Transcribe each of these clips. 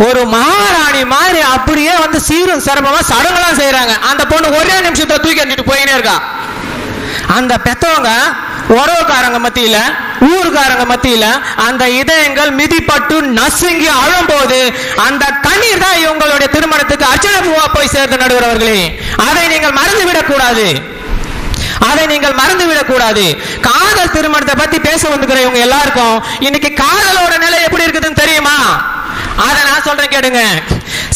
ஒரு மகாராணி மாதிரி அப்படியே வந்து சீரும் சிறப்பமா சடங்கெல்லாம் செய்யறாங்க. அந்த பொண்ணு ஒரே நிமிஷத்தை தூக்கி அடிச்சுட்டு போயினே இருக்கா. அந்த பெத்தவங்க உறவுக்காரங்க மத்தியில, ஊருக்காரங்க மத்தியில அந்த இதயங்கள் மிதிப்பட்டு நசுங்கி அழும்போது அந்த கண்ணீர் தான் இவங்களுடைய திருமணத்துக்கு அர்ச்சனை பூவா போய் சேர்ந்த நடுவர் அவர்களே. அதை நீங்கள் மறந்துவிடக் கூடாது. அதை நீங்கள் மறந்துவிடக் கூடாது. காதல் திருமணத்தை பத்தி பேச வந்துக்கிற இவங்க எல்லாருக்கும் இன்னைக்கு காதலோட நிலை எப்படி இருக்குதுன்னு தெரியுமா? அதை நான் சொல்றேன் கேடுங்க.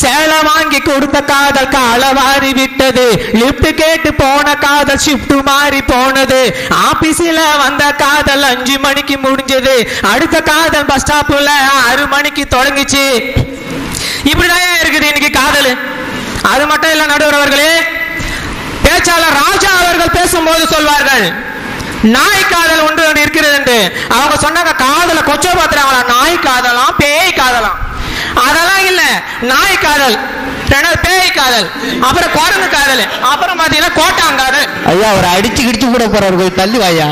சேலை வாங்கி கொடுத்த காதல் காலவாரி விட்டது, லிப்ட் கேட்டு போன காதல் ஷிப்ட் மாறி போனது, ஆபீஸ்ல வந்த காதல் 5 மணிக்கு முடிஞ்சது, அடுத்த காதல் பஸ் ஸ்டாப்ல 6 மணிக்கு தொடங்கிச்சு. இப்படிதான் இருக்குது இன்னைக்கு காதல். அது மட்டும் இல்ல நடுவர் அவர்களே, பேச்சாளர் ராஜா அவர்கள் பேசும்போது சொல்வார்கள் நாய் காதல் ஒன்று இருக்கிறது என்று. அவங்க சொன்னாங்க காதல கொச்ச பாத்துறாங்களா, நாய் காதலாம் பேய் காதலாம். அதெல்லாம் இல்ல, நாய் காதல், பேய் காதல், அப்புறம் குரங்கு காதல், அப்புறம் பாத்தீங்கன்னா கோட்டாங்காதல். ஐயா ஒரு அடிச்சு கிடிச்சு கூட போறாரு, தள்ளி வாயா.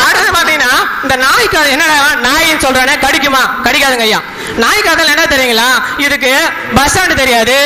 அடுத்து பாத்தீங்கன்னா இந்த நாய் காதல் என்ன, நாயின்னு சொல்றானே கடிக்குமா? கடிக்காதுங்க ஐயா. நாய் காதல் என்ன தெரியுங்களா? இதுக்கு பஸ் ஸ்டாண்டு தெரியாது,